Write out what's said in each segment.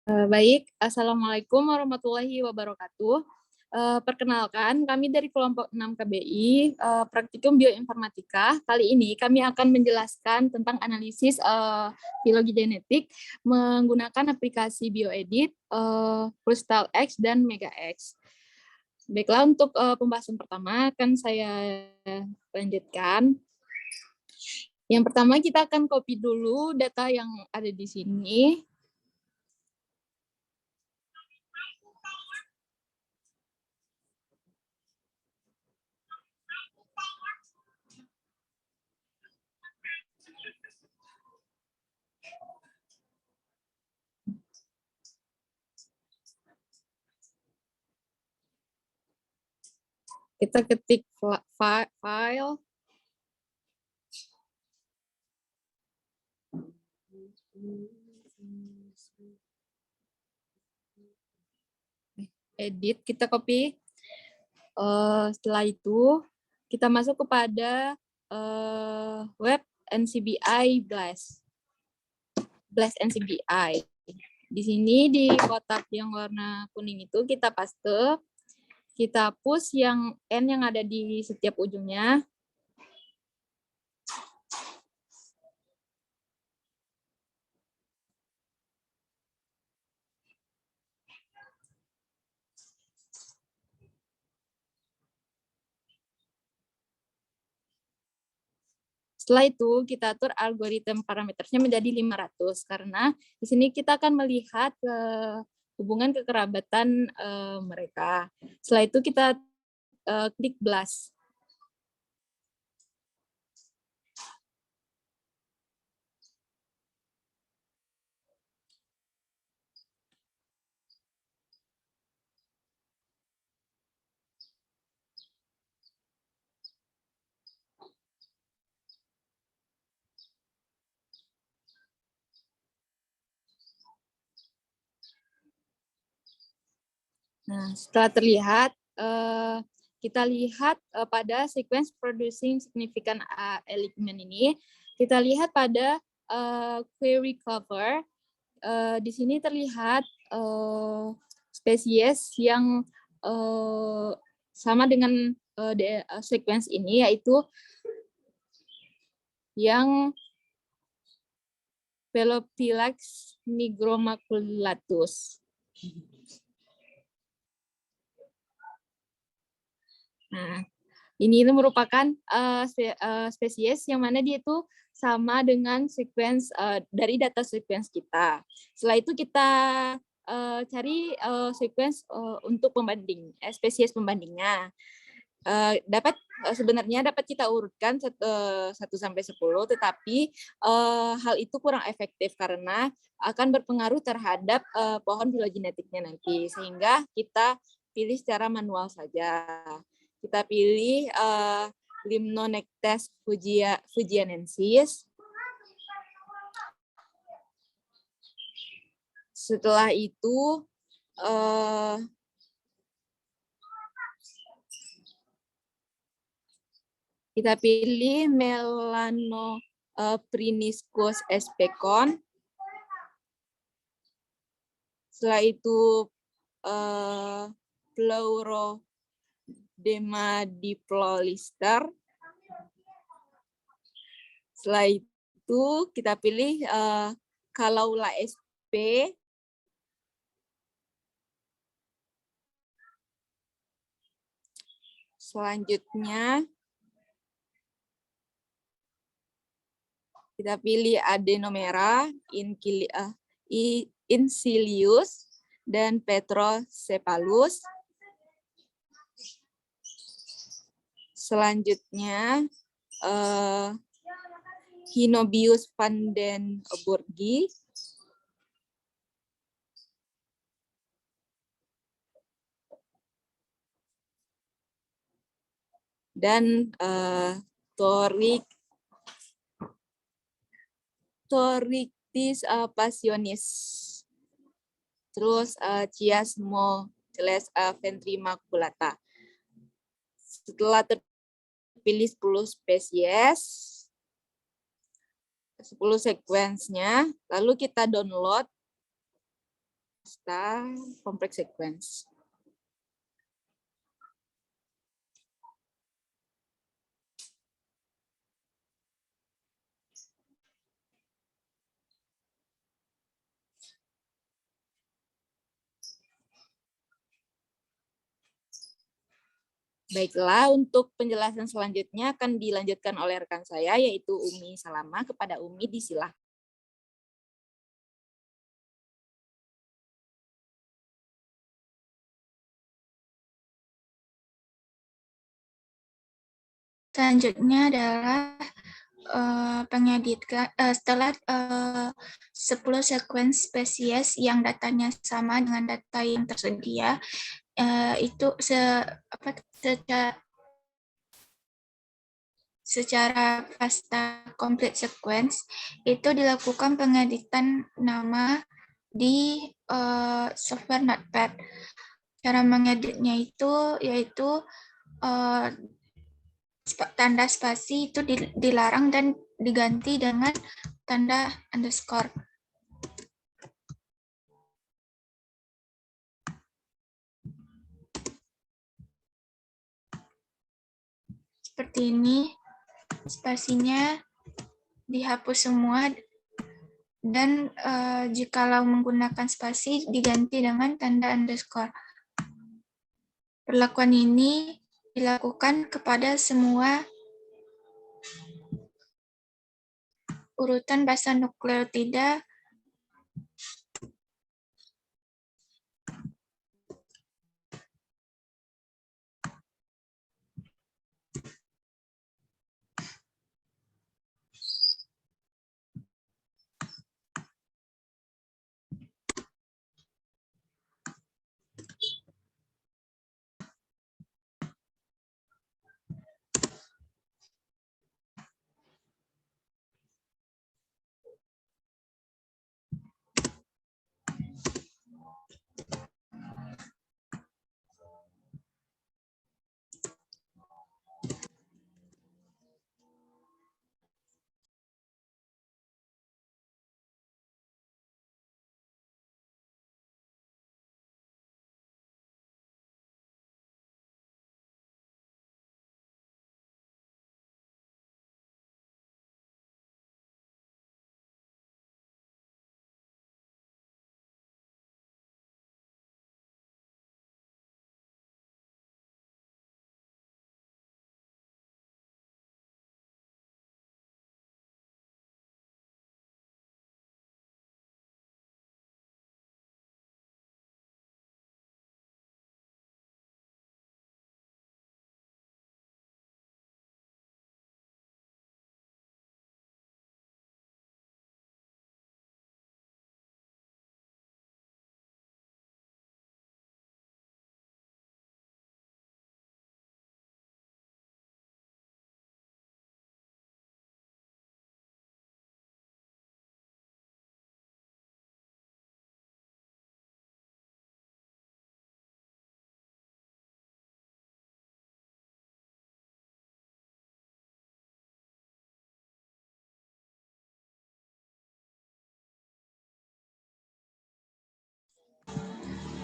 Baik, Assalamualaikum warahmatullahi wabarakatuh. Perkenalkan, kami dari kelompok 6 KBI, Praktikum Bioinformatika. Kali ini kami akan menjelaskan tentang analisis biologi genetik menggunakan aplikasi BioEdit, Crystal X, dan Mega X. Baiklah, untuk pembahasan pertama akan saya lanjutkan. Yang pertama, kita akan copy dulu data yang ada di sini. Kita ketik file. Edit, kita copy. Setelah itu, kita masuk kepada web NCBI Blast NCBI. Di sini di kotak yang warna kuning itu kita paste, kita push yang N yang ada di setiap ujungnya. Setelah itu kita atur algoritma parameternya menjadi 500 karena di sini kita akan melihat hubungan kekerabatan mereka. Setelah itu kita klik blast. Nah, setelah terlihat, kita lihat pada sequence producing significant element ini, kita lihat pada query cover, di sini terlihat spesies yang sama dengan sequence ini, yaitu yang Pelophylax nigromaculatus. Nah, ini merupakan spesies yang mana dia itu sama dengan sequence dari data sequence kita. Setelah itu kita cari sequence untuk pembanding, spesies pembandingnya. Sebenarnya dapat kita urutkan 1 sampai 10, tetapi hal itu kurang efektif karena akan berpengaruh terhadap pohon filogenetiknya nanti, sehingga kita pilih secara manual saja. Kita pilih Limnonectes fujianensis. Setelah itu kita pilih Melanopriniscus especon. Setelah itu Pleurodema diplolister. Setelah itu kita pilih Calaula sp. Selanjutnya kita pilih Adenomera incilius dan Petrocephalus. Selanjutnya Hinobius vandenburgi. Dan Thorictis passionis. Terus Chiasmoceles ventrimaculata. Setelah terpilih 10 spesies, 10 sequence-nya, lalu kita download complex sequence. Baiklah, untuk penjelasan selanjutnya akan dilanjutkan oleh rekan saya, yaitu Umi Salama. Kepada Umi, disilah. Selanjutnya adalah pengeditan setelah 10 sequence spesies yang datanya sama dengan data yang tersedia, itu secara FASTA complete sequence itu dilakukan pengeditan nama di software Notepad. Cara mengeditnya itu yaitu tanda spasi itu dilarang dan diganti dengan tanda underscore. Seperti ini, spasinya dihapus semua dan jikalau menggunakan spasi diganti dengan tanda underscore. Perlakuan ini dilakukan kepada semua urutan basa nukleotida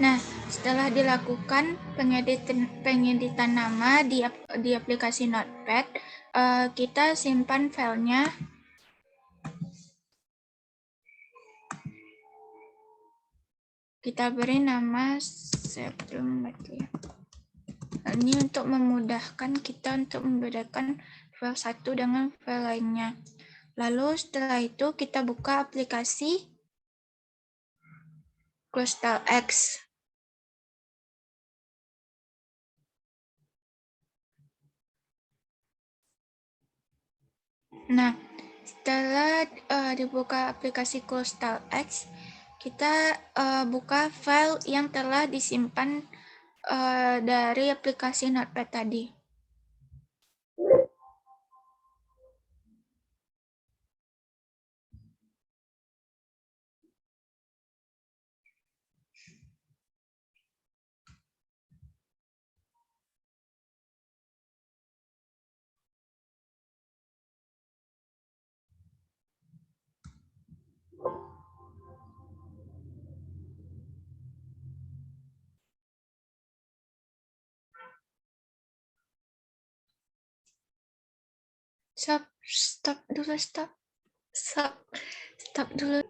Nah, setelah dilakukan pengeditan nama di aplikasi Notepad, kita simpan filenya. Kita beri nama sebelum lagi. Ini untuk memudahkan kita untuk membedakan file satu dengan file lainnya. Lalu setelah itu kita buka aplikasi Crystal X. Nah, setelah dibuka aplikasi Crystal X, kita buka file yang telah disimpan dari aplikasi Notepad tadi. Stop dulu, stop dulu.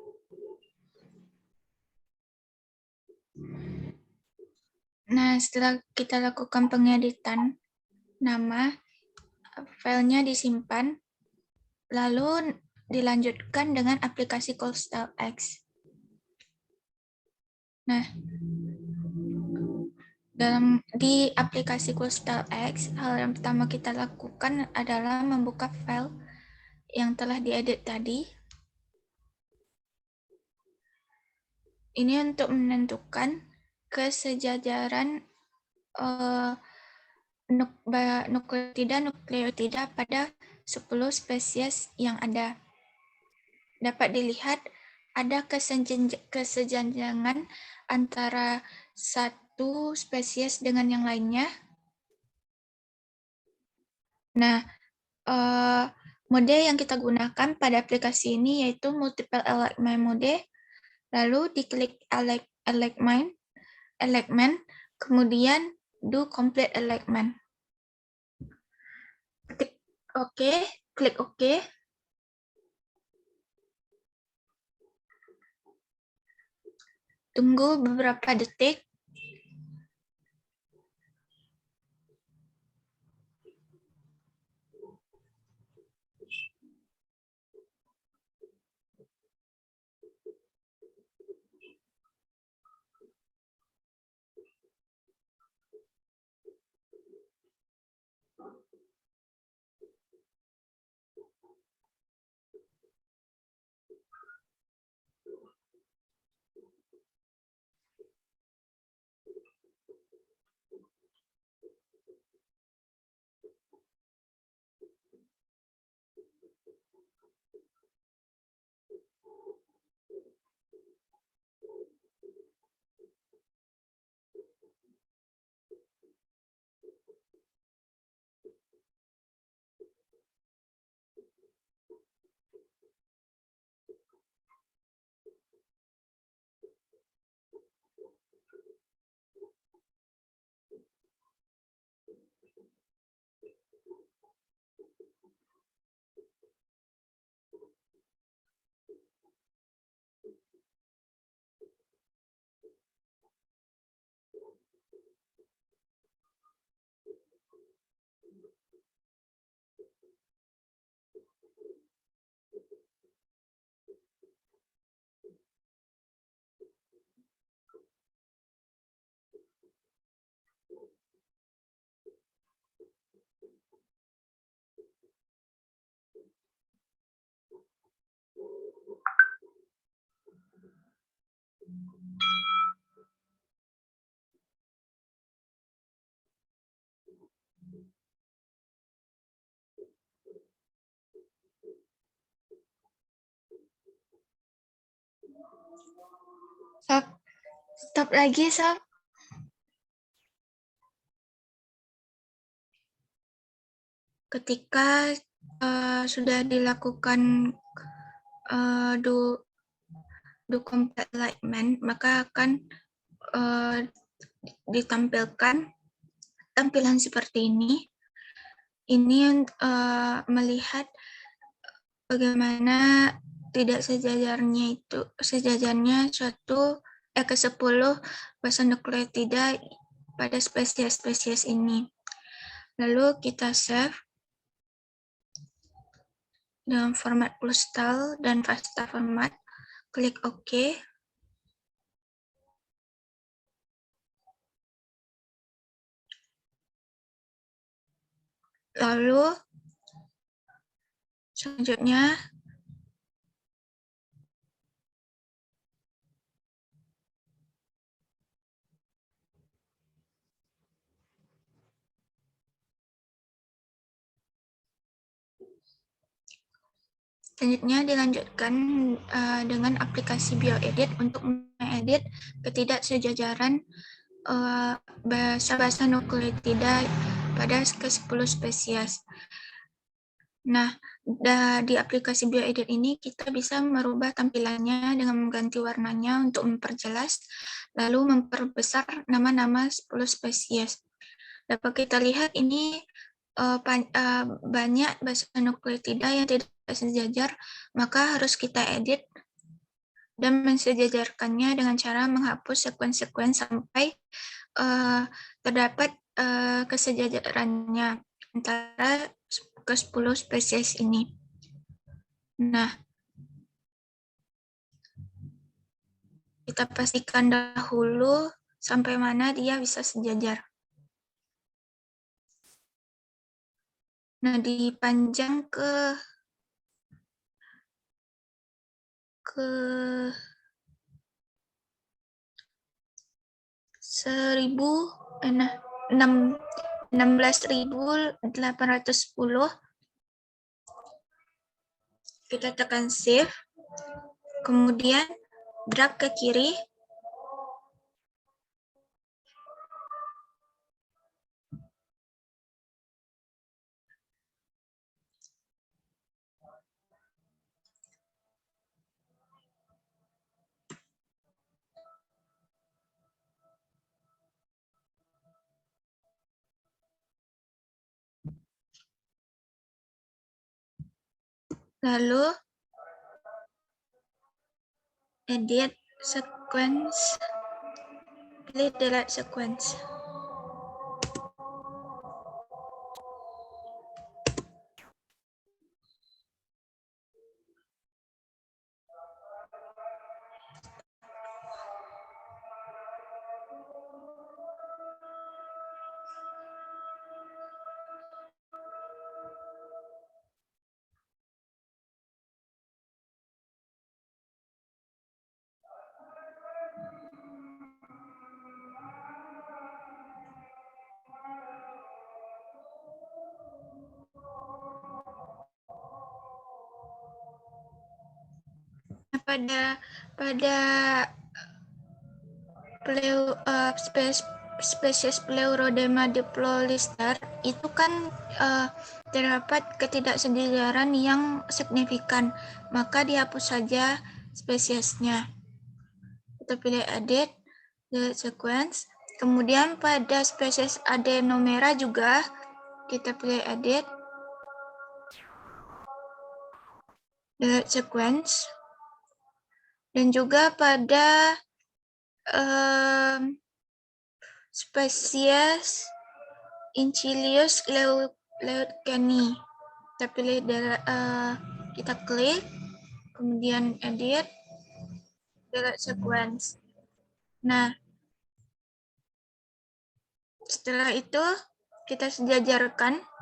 Nah, setelah kita lakukan pengeditan nama, filenya disimpan, lalu dilanjutkan dengan aplikasi CoStyleX. Nah, di aplikasi CoStyleX, hal yang pertama kita lakukan adalah membuka file yang telah diedit tadi. Ini untuk menentukan kesejajaran nukleotida pada 10 spesies yang ada. Dapat dilihat ada kesejangan antara satu spesies dengan yang lainnya. Nah, mode yang kita gunakan pada aplikasi ini yaitu multiple alignment mode. Lalu diklik alignment, kemudian do complete alignment. Klik OK. Tunggu beberapa detik. Stop lagi, Sob. Ketika sudah dilakukan do complete alignment, maka akan ditampilkan tampilan seperti ini. Ini melihat bagaimana tidak sejajarnya suatu ke-10 basan nukleotida pada spesies-spesies ini. Lalu kita save dengan format CoStyle dan FASTA format. Klik OK. Lalu selanjutnya dilanjutkan dengan aplikasi BioEdit untuk mengedit ketidaksejajaran basa nukleotida pada ke-10 spesies. Nah, di aplikasi BioEdit ini kita bisa merubah tampilannya dengan mengganti warnanya untuk memperjelas, lalu memperbesar nama-nama 10 spesies. Dapat kita lihat ini banyak basa nukleotida yang tidak sejajar, maka harus kita edit dan mensejajarkannya dengan cara menghapus sekuen-sekuen sampai terdapat kesejajarannya antara ke-10 spesies ini. Nah, kita pastikan dahulu sampai mana dia bisa sejajar. Nah, dipanjang ke 16.810. Kita tekan save, kemudian drag ke kiri. Lalu edit sequence, pilih delete sequence. Pada spesies Pleurodema diplolister itu kan terdapat ketidaksejajaran yang signifikan, maka dihapus saja spesiesnya. Kita pilih edit, delete sequence. Kemudian pada spesies Adenomera juga kita pilih edit, delete sequence. Dan juga pada spesies Inchilius leucani, kita pilih, kita klik, kemudian edit, delete sequence. Nah, setelah itu kita sejajarkan.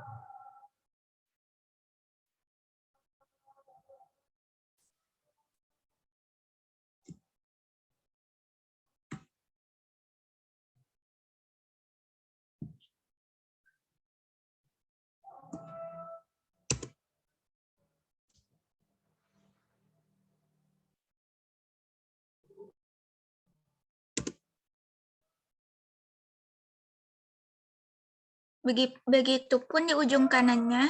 Begitupun di ujung kanannya.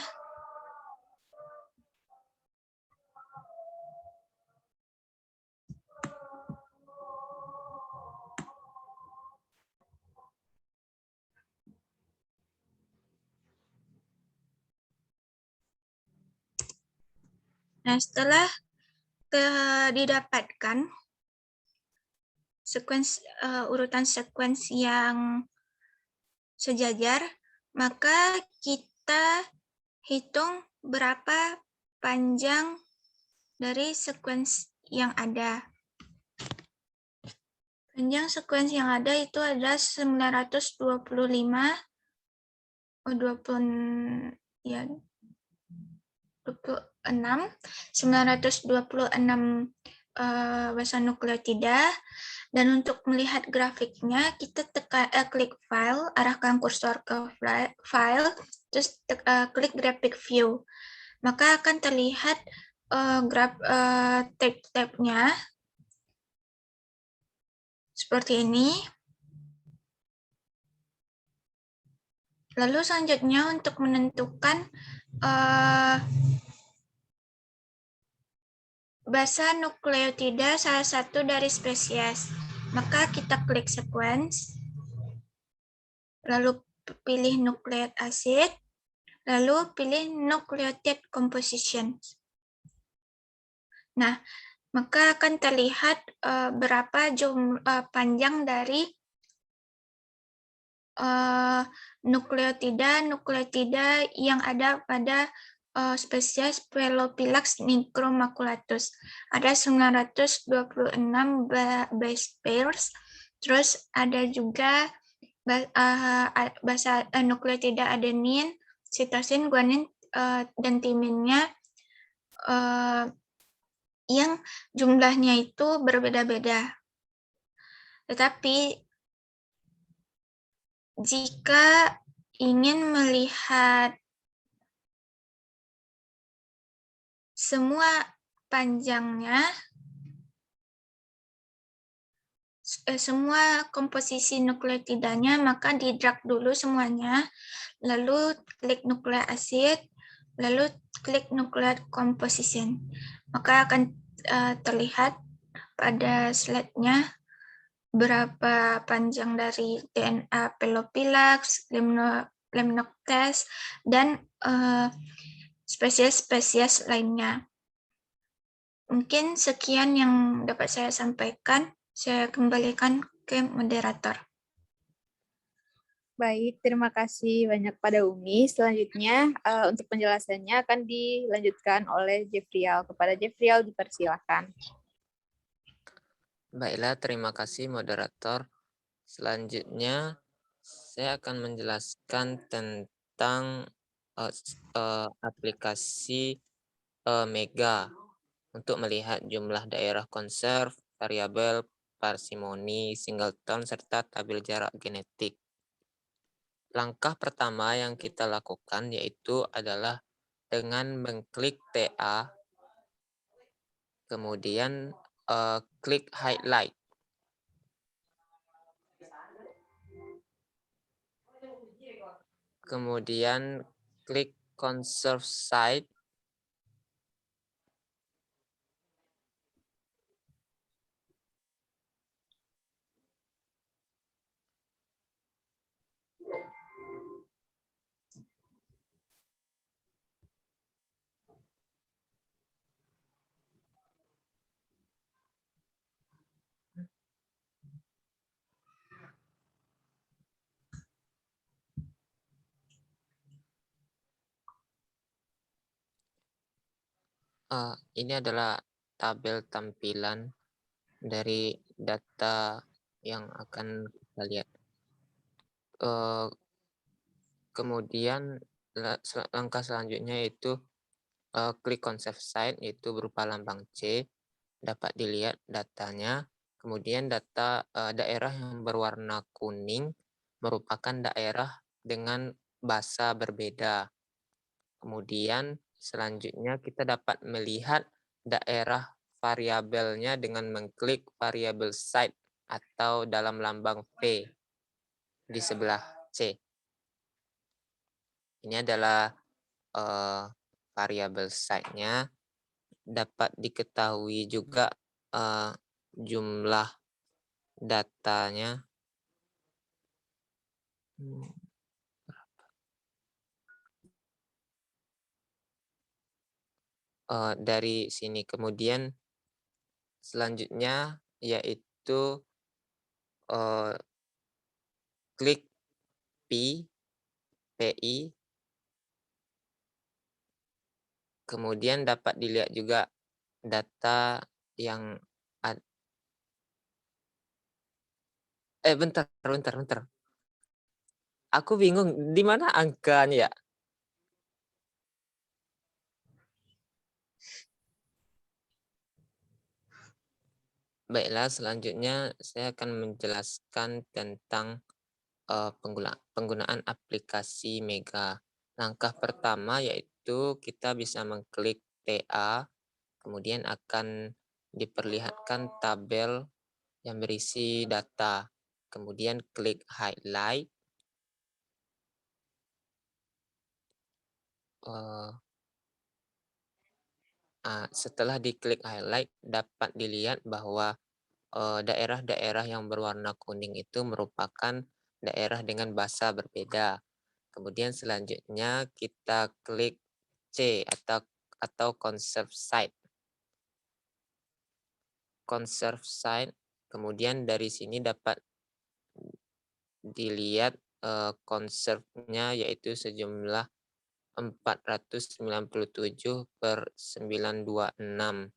Nah, setelah didapatkan urutan sekuens yang sejajar, maka kita hitung berapa panjang dari sekuens yang ada. Panjang sekuens yang ada itu adalah 926 basa nukleotida. Dan untuk melihat grafiknya, kita klik file, arahkan kursor ke file, terus klik graphic view. Maka akan terlihat tab-tabnya seperti ini. Lalu selanjutnya untuk menentukan basa nukleotida salah satu dari spesies, maka kita klik sequence, lalu pilih nucleic acid, Lalu pilih nucleotide composition. Nah, maka akan terlihat berapa panjang dari nukleotida yang ada pada spesies Pelophylax nigromaculatus. Ada 926 base pairs, terus ada juga nukleotida adenin, sitosin, guanin, dan timinnya yang jumlahnya itu berbeda-beda. Tetapi jika ingin melihat semua panjangnya, semua komposisi nukleotidanya, maka di drag dulu semuanya, lalu klik nucleic acid, lalu klik nuclear composition. Maka akan terlihat pada slide-nya berapa panjang dari DNA Pelophylax, Lemnoctes, dan spesies-spesies lainnya. Mungkin sekian yang dapat saya sampaikan. Saya kembalikan ke moderator. Baik, terima kasih banyak pada Umi. Selanjutnya untuk penjelasannya akan dilanjutkan oleh Jeffrial. Kepada Jeffrial dipersilakan. Baiklah, terima kasih moderator. Selanjutnya saya akan menjelaskan tentang aplikasi Mega untuk melihat jumlah daerah konserv, variabel, parsimoni, singleton, serta tabel jarak genetik. Langkah pertama yang kita lakukan yaitu adalah dengan mengklik TA, kemudian klik highlight. Kemudian klik conserve site. Ini adalah tabel tampilan dari data yang akan kita lihat. Kemudian langkah selanjutnya yaitu klik conserve site, yaitu berupa lambang C, dapat dilihat datanya. Kemudian data daerah yang berwarna kuning merupakan daerah dengan basa berbeda. Kemudian selanjutnya kita dapat melihat daerah variabelnya dengan mengklik variabel site atau dalam lambang V di sebelah C. Ini adalah variabel site-nya. Dapat diketahui juga jumlah datanya. Dari sini. Kemudian selanjutnya yaitu klik PI, kemudian dapat dilihat juga data yang bentar. Aku bingung di mana angkanya ya? Baiklah, selanjutnya saya akan menjelaskan tentang penggunaan aplikasi Mega. Langkah pertama yaitu kita bisa mengklik TA, kemudian akan diperlihatkan tabel yang berisi data. Kemudian klik highlight. Setelah diklik highlight, dapat dilihat bahwa daerah-daerah yang berwarna kuning itu merupakan daerah dengan basa berbeda. kemudian selanjutnya kita klik C atau conserve site. Conserve site, kemudian dari sini dapat dilihat conserve-nya yaitu sejumlah 497/926.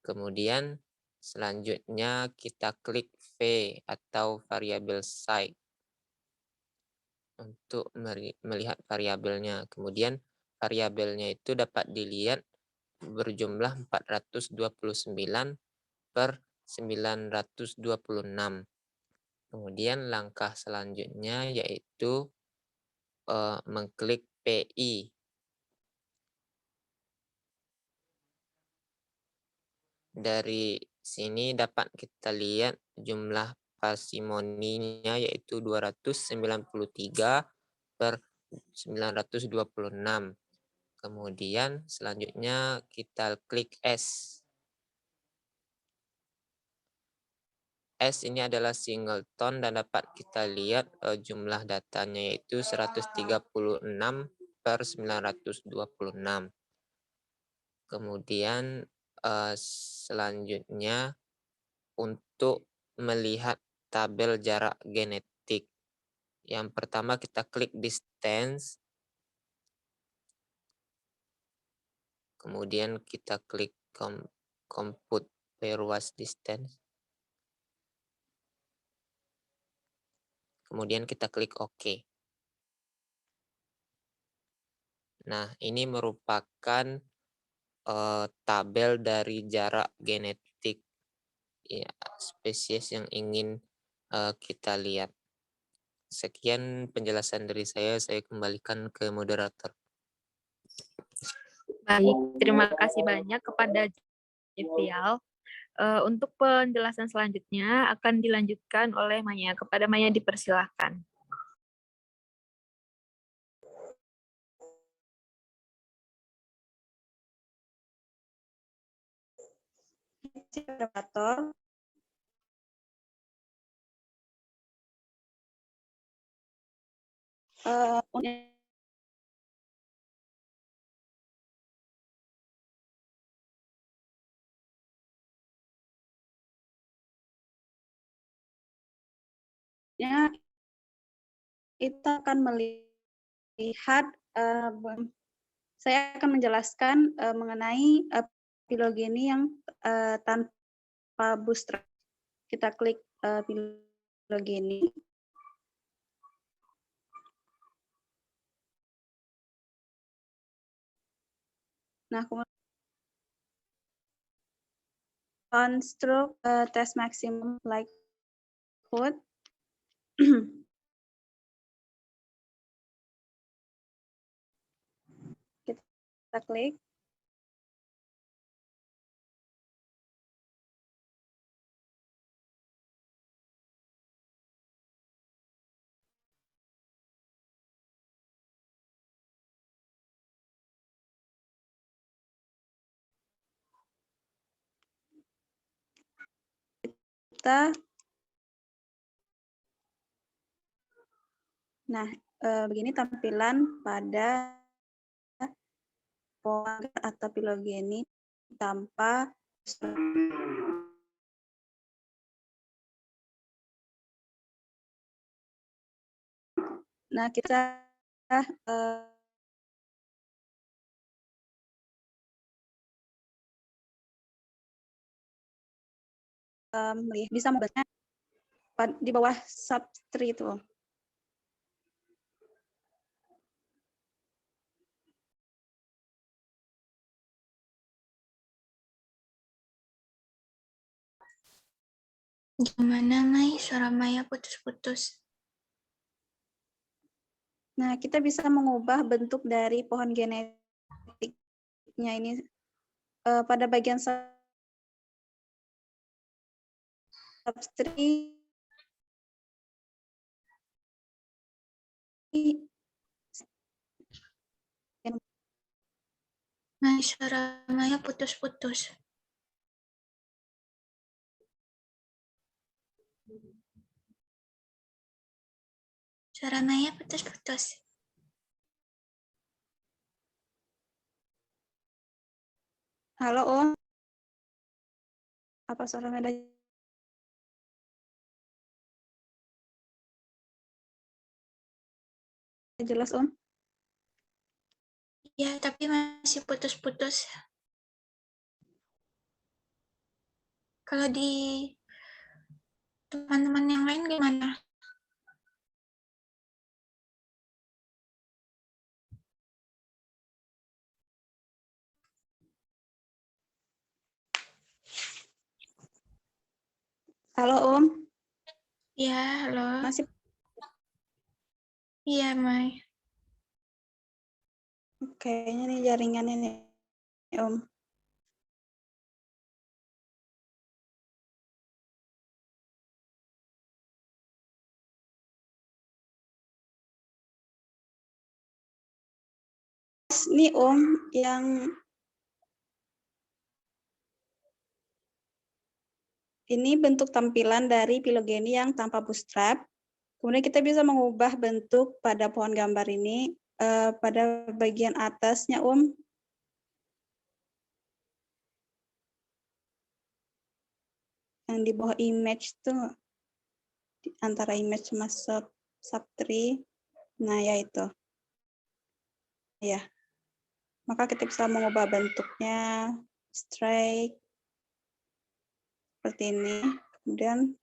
Kemudian selanjutnya kita klik V atau variabel site untuk melihat variabelnya. Kemudian variabelnya itu dapat dilihat berjumlah 429/926. Kemudian langkah selanjutnya yaitu mengklik PI. Dari sini dapat kita lihat jumlah parsimoninya yaitu 293/926. Kemudian selanjutnya kita klik S. S ini adalah singleton dan dapat kita lihat jumlah datanya yaitu 136/926. Kemudian selanjutnya untuk melihat tabel jarak genetik. Yang pertama kita klik distance. Kemudian kita klik compute pairwise distance. Kemudian kita klik OK. Nah, ini merupakan tabel dari jarak genetik ya, spesies yang ingin kita lihat. Sekian penjelasan dari saya kembalikan ke moderator. Baik, terima kasih banyak kepada Jevial. Untuk penjelasan selanjutnya akan dilanjutkan oleh Maya. Kepada Maya dipersilahkan. Moderator. Kita akan melihat, saya akan menjelaskan mengenai filogeni yang tanpa bootstrap. Kita klik filogeni. Nah, kemudian construct test maximum likelihood. Kita klik. Nah, begini tampilan pada pola atau filogeni tanpa nah kita bisa membuatnya di bawah subtree itu. Gimana, Mai? Suara Maya putus-putus. Nah, kita bisa mengubah bentuk dari pohon genetiknya ini pada bagian substrate. Mai, suara Maya putus-putus. Suara Maya putus-putus. Halo Om, apa suara Meda jelas Om? Ya, tapi masih putus-putus. Kalau di teman-teman yang lain gimana? Halo Om, Ya, halo. masih Iya, Mai. kayaknya nih jaringannya nih Om. Nih Om, yang ini bentuk tampilan dari filogeni yang tanpa bootstrap. Kemudian kita bisa mengubah bentuk pada pohon gambar ini pada bagian atasnya Om. Yang di bawah image tuh antara image sama subtree. Nah, ya itu. Ya. Maka kita bisa mengubah bentuknya straight seperti ini. Kemudian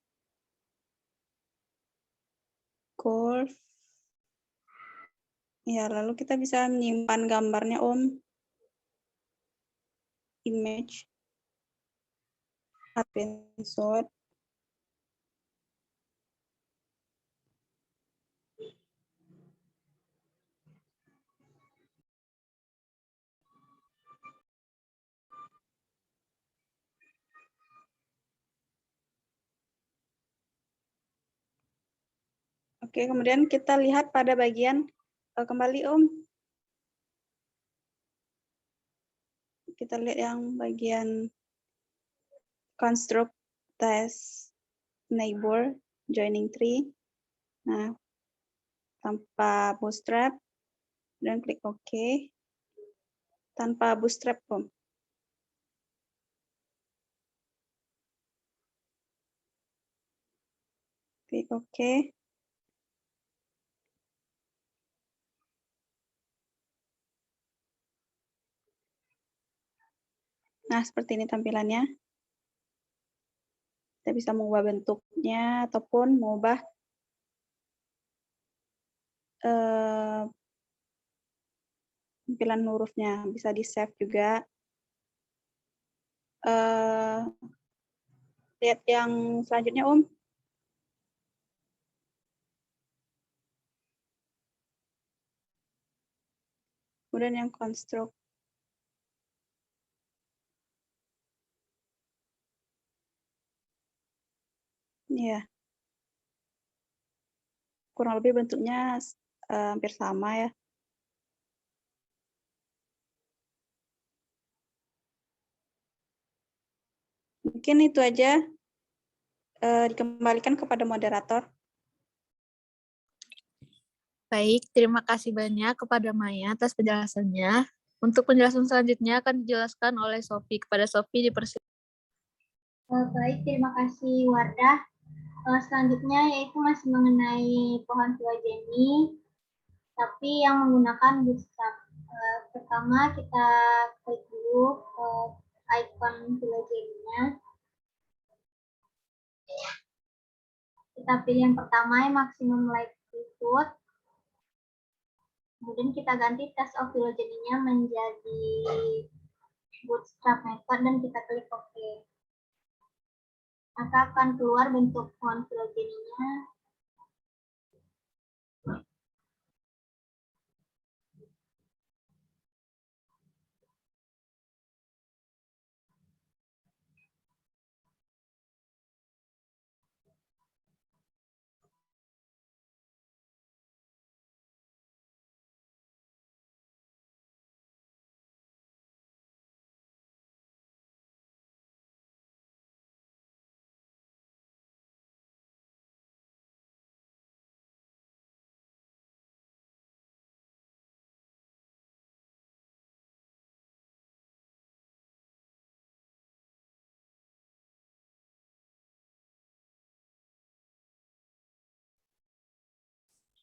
curve. Ya, lalu kita bisa menyimpan gambarnya Om. Image. Screenshot. Oke, kemudian kita lihat pada bagian kembali Om. Kita lihat yang bagian construct test neighbor joining tree. Nah, tanpa bootstrap dan klik OK. Tanpa bootstrap Om. Klik OK. Nah, seperti ini tampilannya. Kita bisa mengubah bentuknya ataupun mengubah tampilan hurufnya. Bisa di-save juga. Lihat yang selanjutnya, Om. Kemudian yang construct. Ya. Kurang lebih bentuknya hampir sama ya. Mungkin itu aja. Dikembalikan kepada moderator. Baik, terima kasih banyak kepada Maya atas penjelasannya. Untuk penjelasan selanjutnya akan dijelaskan oleh Sofi. Kepada Sofi dipersilakan. Baik, terima kasih Wardah. Selanjutnya yaitu masih mengenai pohon filogeni, tapi yang menggunakan bootstrap. Pertama kita klik dulu icon filogeninya. Kita pilih yang pertama yang maximum likelihood. Kemudian kita ganti test of filogeninya menjadi bootstrap method dan kita klik OK. Maka akan keluar bentuk pohon filogeninya.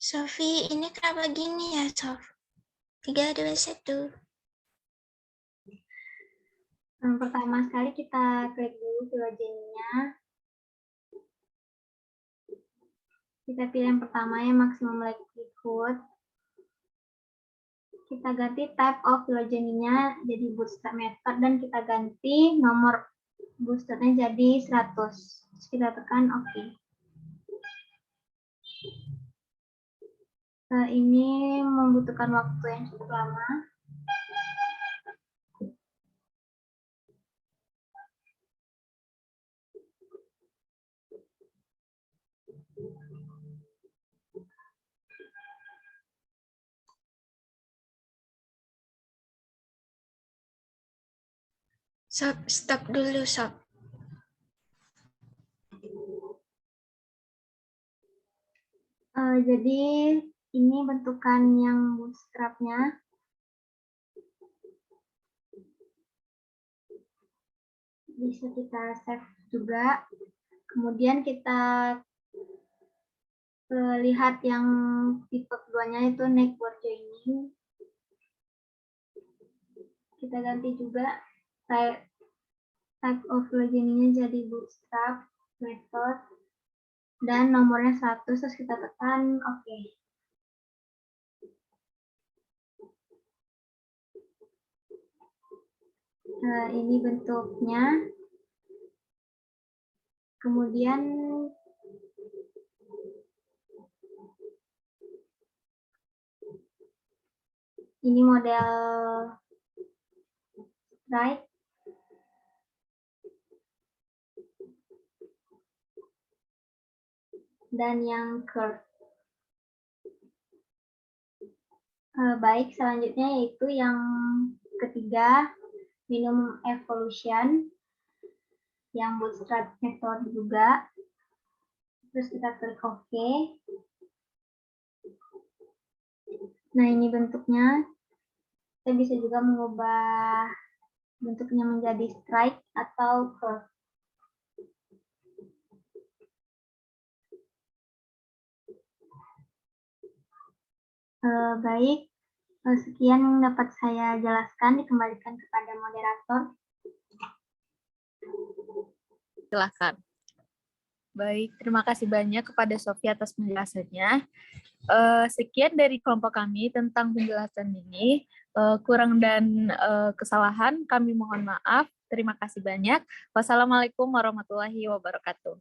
Sofi, ini kenapa gini ya, Sof? 3, 2, 1. Pertama sekali kita klik dulu filogeninya. Kita pilih yang pertama yang maximum likelihood. Kita ganti type of filogeninya jadi bootstrap method dan kita ganti nomor bootstrapnya jadi 100. Terus kita tekan OK. Ini membutuhkan waktu yang cukup lama. Sof, stop dulu, Sof. Jadi ini bentukan yang bootstrapnya. Bisa kita save juga. Kemudian kita lihat yang tipe keduanya itu network joining. Kita ganti juga type of filogeninya jadi bootstrap method dan nomornya 100, terus kita tekan OK. Ini bentuknya. Kemudian ini model strike. Dan yang curve. Baik, selanjutnya yaitu yang ketiga, minimum evolution, yang bootstrap method juga. Terus kita klik OK. Nah, ini bentuknya. Kita bisa juga mengubah bentuknya menjadi strike atau curve. Baik, sekian yang dapat saya jelaskan, dikembalikan kepada moderator. Silakan. Baik, terima kasih banyak kepada Sofi atas penjelasannya. Sekian dari kelompok kami tentang penjelasan ini. Kurang dan kesalahan kami mohon maaf. Terima kasih banyak. Wassalamualaikum warahmatullahi wabarakatuh.